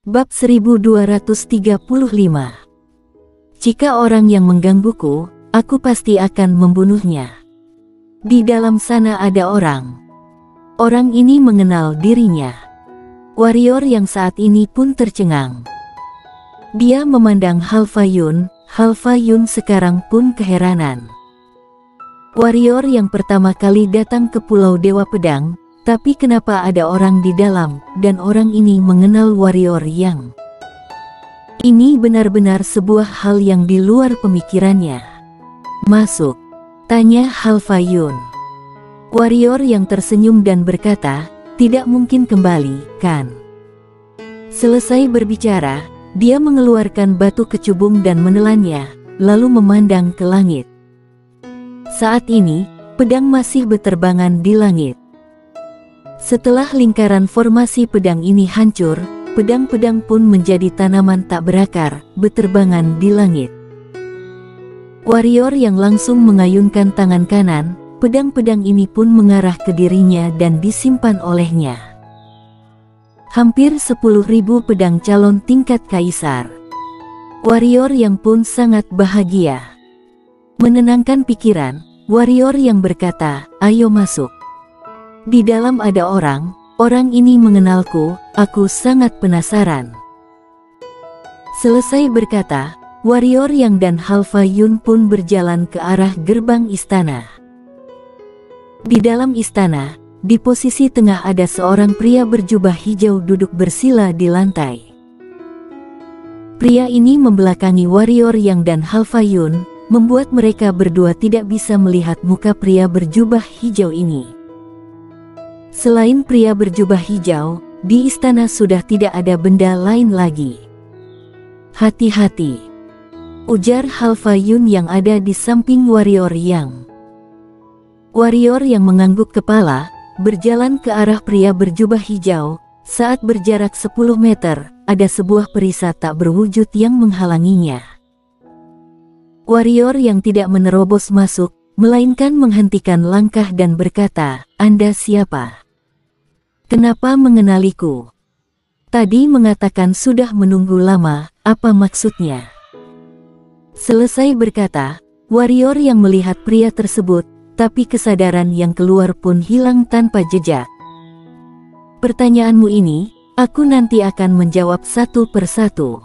Bab 1235. Jika orang yang menggangguku, aku pasti akan membunuhnya. Di dalam sana ada orang. Orang ini mengenal dirinya. Warrior yang saat ini pun tercengang. Dia memandang Halfayun. Halfayun sekarang pun keheranan. Warrior yang pertama kali datang ke Pulau Dewa Pedang, tapi kenapa ada orang di dalam, dan orang ini mengenal warrior yang... Ini benar-benar sebuah hal yang di luar pemikirannya. Masuk, tanya Halfayun. Warrior yang tersenyum dan berkata, tidak mungkin kembali, kan? Selesai berbicara, dia mengeluarkan batu kecubung dan menelannya, lalu memandang ke langit. Saat ini, pedang masih berterbangan di langit. Setelah lingkaran formasi pedang ini hancur, pedang-pedang pun menjadi tanaman tak berakar, berterbangan di langit. Warrior yang langsung mengayunkan tangan kanan, pedang-pedang ini pun mengarah ke dirinya dan disimpan olehnya. Hampir 10.000 pedang calon tingkat kaisar. Warrior yang pun sangat bahagia. Menenangkan pikiran, warrior yang berkata, ayo masuk. Di dalam ada orang ini mengenalku, aku sangat penasaran. Selesai berkata, warrior yang dan Halfayun pun berjalan ke arah gerbang istana. Di dalam istana, di posisi tengah ada seorang pria berjubah hijau duduk bersila di lantai. Pria ini membelakangi warrior yang dan Halfayun, membuat mereka berdua tidak bisa melihat muka pria berjubah hijau ini. Selain pria berjubah hijau, di istana sudah tidak ada benda lain lagi. Hati-hati, ujar Halfayun yang ada di samping warrior yang. Warrior yang mengangguk kepala, berjalan ke arah pria berjubah hijau. Saat berjarak 10 meter, ada sebuah perisai tak berwujud yang menghalanginya. Warrior yang tidak menerobos masuk, melainkan menghentikan langkah dan berkata, Anda siapa? Kenapa mengenaliku? Tadi mengatakan sudah menunggu lama, apa maksudnya? Selesai berkata, warrior yang melihat pria tersebut, tapi kesadaran yang keluar pun hilang tanpa jejak. Pertanyaanmu ini, aku nanti akan menjawab satu persatu.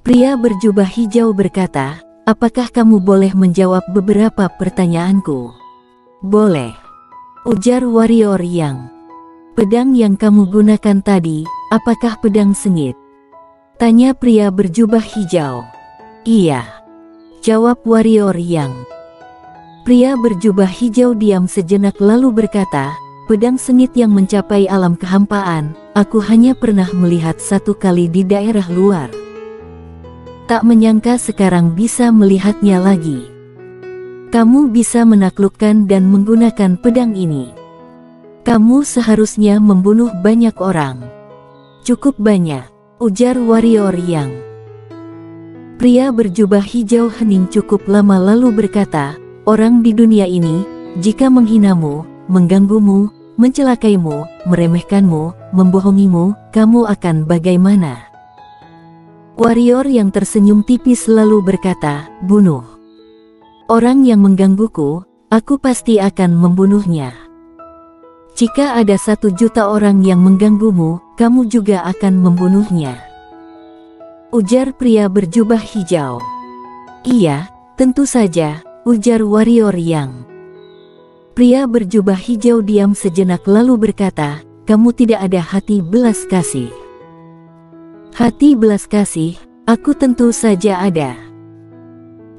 Pria berjubah hijau berkata, apakah kamu boleh menjawab beberapa pertanyaanku? Boleh, ujar warrior yang. Pedang yang kamu gunakan tadi, apakah pedang sengit? Tanya pria berjubah hijau. Iya, jawab warrior yang. Pria berjubah hijau diam sejenak lalu berkata, pedang sengit yang mencapai alam kehampaan, aku hanya pernah melihat satu kali di daerah luar. Tak menyangka sekarang bisa melihatnya lagi. Kamu bisa menaklukkan dan menggunakan pedang ini. Kamu seharusnya membunuh banyak orang. Cukup banyak, ujar warrior yang. Pria berjubah hijau hening cukup lama lalu berkata, orang di dunia ini, jika menghinamu, mengganggumu, mencelakaimu, meremehkanmu, membohongimu, kamu akan bagaimana? Warrior yang tersenyum tipis lalu berkata, bunuh. Orang yang menggangguku, aku pasti akan membunuhnya. Jika ada 1 juta orang yang mengganggumu, kamu juga akan membunuhnya. Ujar pria berjubah hijau. Iya, tentu saja, ujar warrior yang. Pria berjubah hijau diam sejenak lalu berkata, kamu tidak ada hati belas kasih. Hati belas kasih, aku tentu saja ada.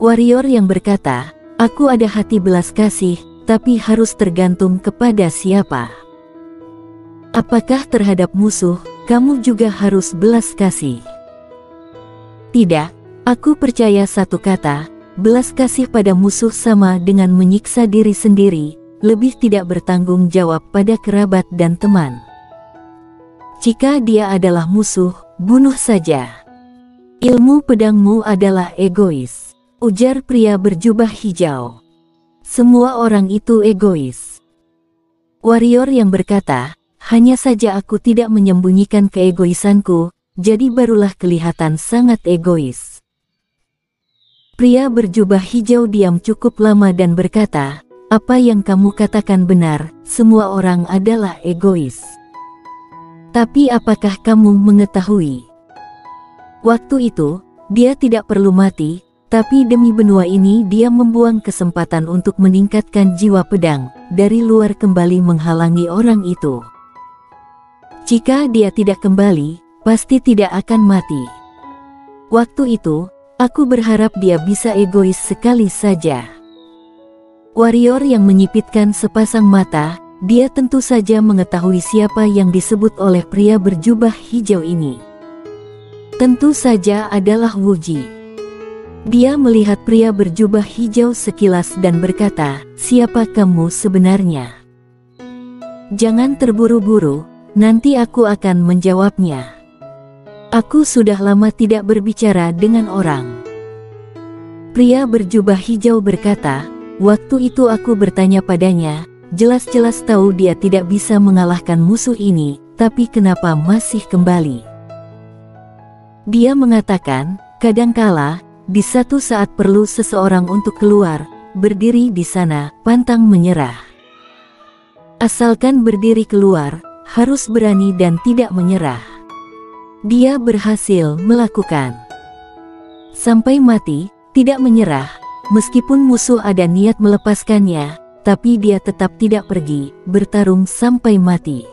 Warrior yang berkata, aku ada hati belas kasih, tapi harus tergantung kepada siapa. Apakah terhadap musuh, kamu juga harus belas kasih? Tidak, aku percaya satu kata, belas kasih pada musuh sama dengan menyiksa diri sendiri, lebih tidak bertanggung jawab pada kerabat dan teman. Jika dia adalah musuh, bunuh saja. Ilmu pedangmu adalah egois, ujar pria berjubah hijau. Semua orang itu egois. Warrior yang berkata, hanya saja aku tidak menyembunyikan keegoisanku, jadi barulah kelihatan sangat egois. Pria berjubah hijau diam cukup lama dan berkata, "Apa yang kamu katakan benar, semua orang adalah egois. Tapi apakah kamu mengetahui? Waktu itu, dia tidak perlu mati, tapi demi benua ini dia membuang kesempatan untuk meningkatkan jiwa pedang, dari luar kembali menghalangi orang itu. Jika dia tidak kembali, pasti tidak akan mati. Waktu itu, aku berharap dia bisa egois sekali saja." Warrior yang menyipitkan sepasang mata, dia tentu saja mengetahui siapa yang disebut oleh pria berjubah hijau ini. Tentu saja adalah Wu Ji. Dia melihat pria berjubah hijau sekilas dan berkata, "Siapa kamu sebenarnya? Jangan terburu-buru, nanti aku akan menjawabnya. Aku sudah lama tidak berbicara dengan orang." Pria berjubah hijau berkata, "Waktu itu aku bertanya padanya, jelas-jelas tahu dia tidak bisa mengalahkan musuh ini, tapi kenapa masih kembali?" Dia mengatakan, "Kadangkala, di satu saat perlu seseorang untuk keluar, berdiri di sana, pantang menyerah. Asalkan berdiri keluar, harus berani dan tidak menyerah." Dia berhasil melakukan. Sampai mati, tidak menyerah, meskipun musuh ada niat melepaskannya, tapi dia tetap tidak pergi, bertarung sampai mati.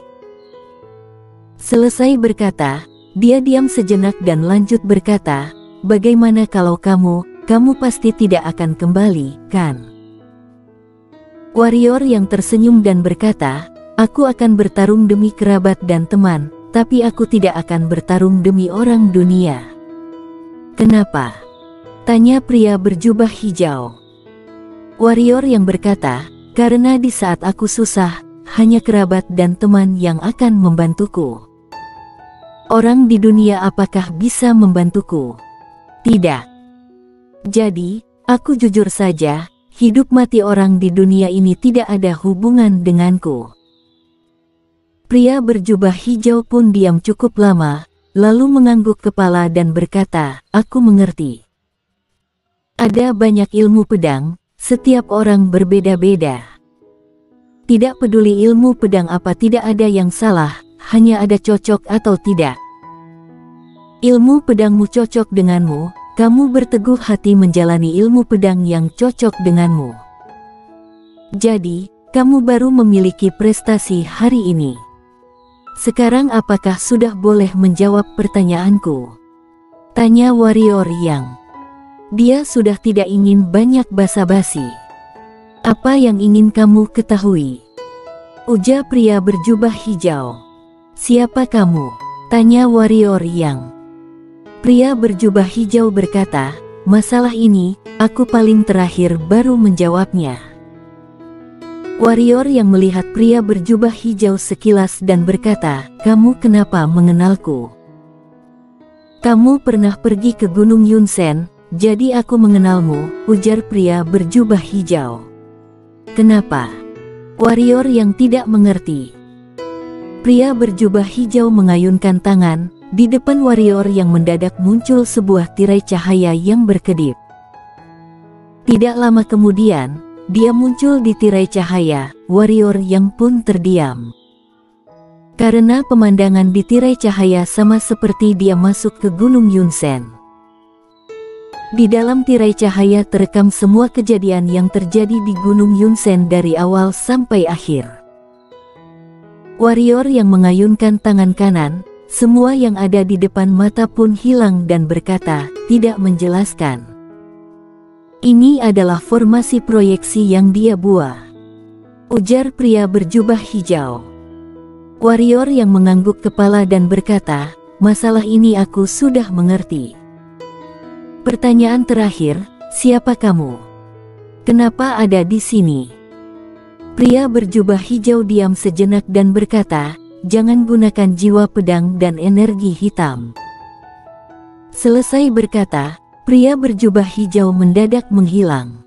Selesai berkata, dia diam sejenak dan lanjut berkata, "Bagaimana kalau kamu pasti tidak akan kembali, kan?" Warrior yang tersenyum dan berkata, "Aku akan bertarung demi kerabat dan teman, tapi aku tidak akan bertarung demi orang dunia." "Kenapa?" tanya pria berjubah hijau. Warrior yang berkata, "Karena di saat aku susah, hanya kerabat dan teman yang akan membantuku. Orang di dunia apakah bisa membantuku? Tidak. Jadi, aku jujur saja, hidup mati orang di dunia ini tidak ada hubungan denganku." Pria berjubah hijau pun diam cukup lama, lalu mengangguk kepala dan berkata, "Aku mengerti. Ada banyak ilmu pedang, setiap orang berbeda-beda. Tidak peduli ilmu pedang apa, tidak ada yang salah, hanya ada cocok atau tidak. Ilmu pedangmu cocok denganmu, kamu berteguh hati menjalani ilmu pedang yang cocok denganmu. Jadi, kamu baru memiliki prestasi hari ini. Sekarang apakah sudah boleh menjawab pertanyaanku?" tanya warrior yang. Dia sudah tidak ingin banyak basa-basi. "Apa yang ingin kamu ketahui?" ujar pria berjubah hijau. "Siapa kamu?" tanya warrior yang. Pria berjubah hijau berkata, "Masalah ini, aku paling terakhir baru menjawabnya." Warrior yang melihat pria berjubah hijau sekilas dan berkata, "Kamu kenapa mengenalku?" "Kamu pernah pergi ke Gunung Yunsen, jadi aku mengenalmu," ujar pria berjubah hijau. "Kenapa?" Warrior yang tidak mengerti. Pria berjubah hijau mengayunkan tangan. Di depan warrior yang mendadak muncul sebuah tirai cahaya yang berkedip. Tidak lama kemudian, dia muncul di tirai cahaya, warrior yang pun terdiam. Karena pemandangan di tirai cahaya sama seperti dia masuk ke Gunung Yunsen. Di dalam tirai cahaya terekam semua kejadian yang terjadi di Gunung Yunsen dari awal sampai akhir. Warrior yang mengayunkan tangan kanan, semua yang ada di depan mata pun hilang dan berkata, tidak menjelaskan. "Ini adalah formasi proyeksi yang dia buat," ujar pria berjubah hijau. Warrior yang mengangguk kepala dan berkata, "Masalah ini aku sudah mengerti. Pertanyaan terakhir, siapa kamu? Kenapa ada di sini?" Pria berjubah hijau diam sejenak dan berkata, "Jangan gunakan jiwa pedang dan energi hitam." Selesai berkata, pria berjubah hijau mendadak menghilang.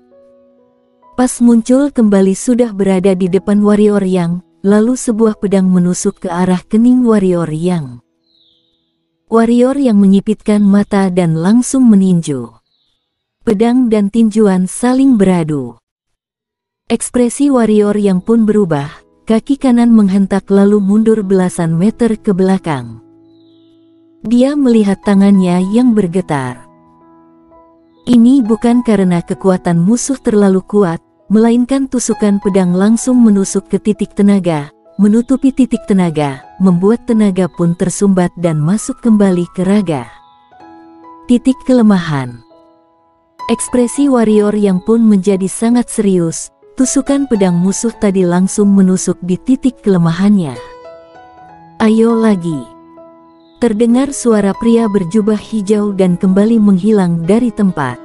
Pas muncul kembali sudah berada di depan warrior yang, lalu sebuah pedang menusuk ke arah kening warrior yang. Warrior yang menyipitkan mata dan langsung meninju. Pedang dan tinjuan saling beradu. Ekspresi warrior yang pun berubah, kaki kanan menghentak lalu mundur belasan meter ke belakang. Dia melihat tangannya yang bergetar. Ini bukan karena kekuatan musuh terlalu kuat, melainkan tusukan pedang langsung menusuk ke titik tenaga, menutupi titik tenaga, membuat tenaga pun tersumbat dan masuk kembali ke raga. Titik kelemahan. Ekspresi warrior yang pun menjadi sangat serius. Tusukan pedang musuh tadi langsung menusuk di titik kelemahannya. Ayo lagi. Terdengar suara pria berjubah hijau dan kembali menghilang dari tempat.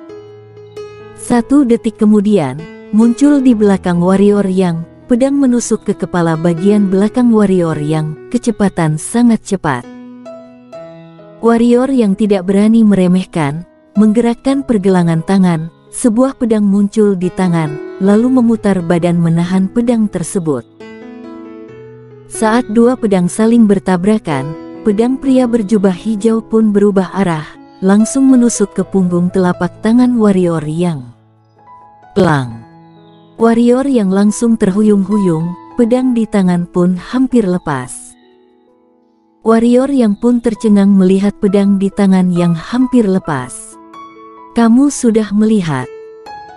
1 detik kemudian, muncul di belakang warrior yang pedang menusuk ke kepala bagian belakang warrior yang kecepatan sangat cepat. Warrior yang tidak berani meremehkan, menggerakkan pergelangan tangan, sebuah pedang muncul di tangan, lalu memutar badan menahan pedang tersebut. Saat dua pedang saling bertabrakan, pedang pria berjubah hijau pun berubah arah, langsung menusuk ke punggung telapak tangan warrior yang pelang. Warrior yang langsung terhuyung-huyung, pedang di tangan pun hampir lepas. Warrior yang pun tercengang melihat pedang di tangan yang hampir lepas. Kamu sudah melihat.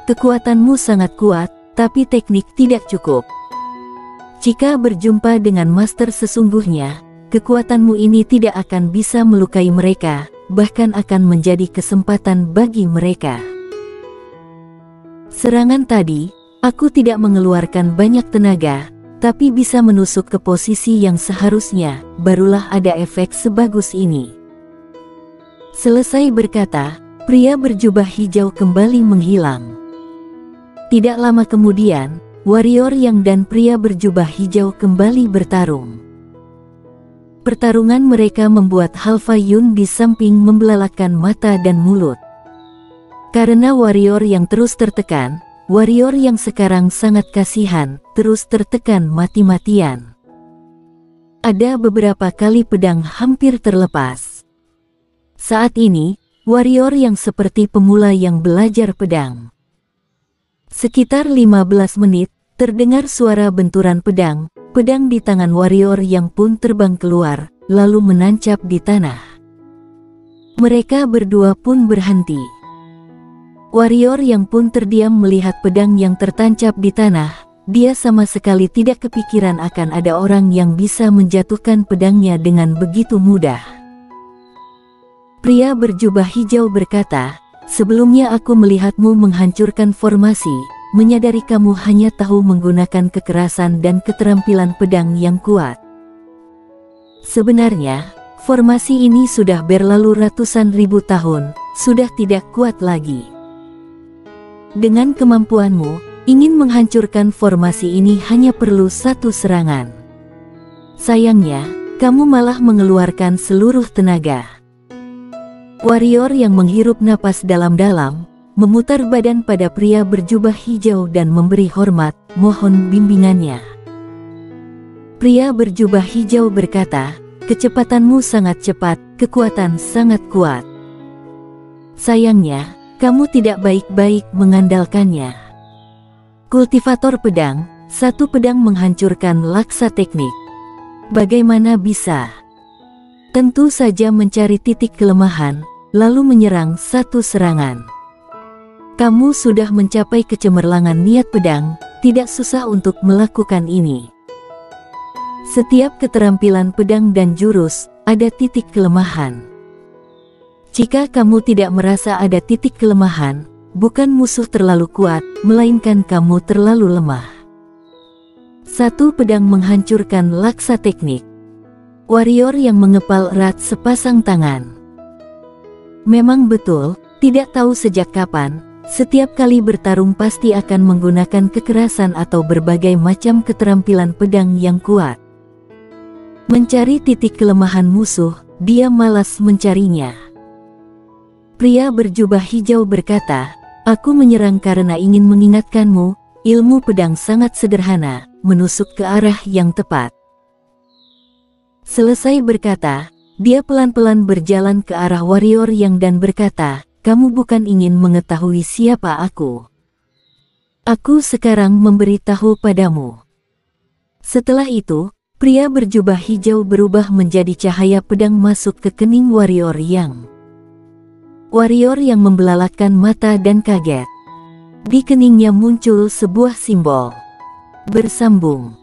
Kekuatanmu sangat kuat, tapi teknik tidak cukup. Jika berjumpa dengan master sesungguhnya, kekuatanmu ini tidak akan bisa melukai mereka, bahkan akan menjadi kesempatan bagi mereka. Serangan tadi, aku tidak mengeluarkan banyak tenaga, tapi bisa menusuk ke posisi yang seharusnya, barulah ada efek sebagus ini. Selesai berkata, pria berjubah hijau kembali menghilang. Tidak lama kemudian, warrior yang dan pria berjubah hijau kembali bertarung. Pertarungan mereka membuat Halfa Yun di samping membelalakan mata dan mulut. Karena warrior yang terus tertekan, warrior yang sekarang sangat kasihan, terus tertekan mati-matian. Ada beberapa kali pedang hampir terlepas. Saat ini, warrior yang seperti pemula yang belajar pedang. Sekitar 15 menit, terdengar suara benturan pedang, pedang di tangan warrior yang pun terbang keluar, lalu menancap di tanah. Mereka berdua pun berhenti. Warrior yang pun terdiam melihat pedang yang tertancap di tanah, dia sama sekali tidak kepikiran akan ada orang yang bisa menjatuhkan pedangnya dengan begitu mudah. Pria berjubah hijau berkata, sebelumnya aku melihatmu menghancurkan formasi, menyadari kamu hanya tahu menggunakan kekerasan dan keterampilan pedang yang kuat. Sebenarnya, formasi ini sudah berlalu ratusan ribu tahun, sudah tidak kuat lagi. Dengan kemampuanmu, ingin menghancurkan formasi ini hanya perlu satu serangan. Sayangnya, kamu malah mengeluarkan seluruh tenaga. Warrior yang menghirup napas dalam-dalam, memutar badan pada pria berjubah hijau dan memberi hormat, mohon bimbingannya. Pria berjubah hijau berkata, kecepatanmu sangat cepat, kekuatan sangat kuat. Sayangnya, kamu tidak baik-baik mengandalkannya. Kultivator pedang, satu pedang menghancurkan laksa teknik. Bagaimana bisa? Tentu saja mencari titik kelemahan, lalu menyerang satu serangan. Kamu sudah mencapai kecemerlangan niat pedang, tidak susah untuk melakukan ini. Setiap keterampilan pedang dan jurus, ada titik kelemahan. Jika kamu tidak merasa ada titik kelemahan, bukan musuh terlalu kuat, melainkan kamu terlalu lemah. Satu pedang menghancurkan laksa teknik. Warrior yang mengepal erat sepasang tangan. Memang betul, tidak tahu sejak kapan, setiap kali bertarung pasti akan menggunakan kekerasan atau berbagai macam keterampilan pedang yang kuat. Mencari titik kelemahan musuh, dia malas mencarinya. Pria berjubah hijau berkata, aku menyerang karena ingin mengingatkanmu, ilmu pedang sangat sederhana, menusuk ke arah yang tepat. Selesai berkata, Dia pelan-pelan berjalan ke arah warrior yang dan berkata, "Kamu bukan ingin mengetahui siapa aku? Aku sekarang memberitahu padamu." Setelah itu, pria berjubah hijau berubah menjadi cahaya pedang masuk ke kening warrior yang membelalakkan mata dan kaget. Di keningnya muncul sebuah simbol. Bersambung.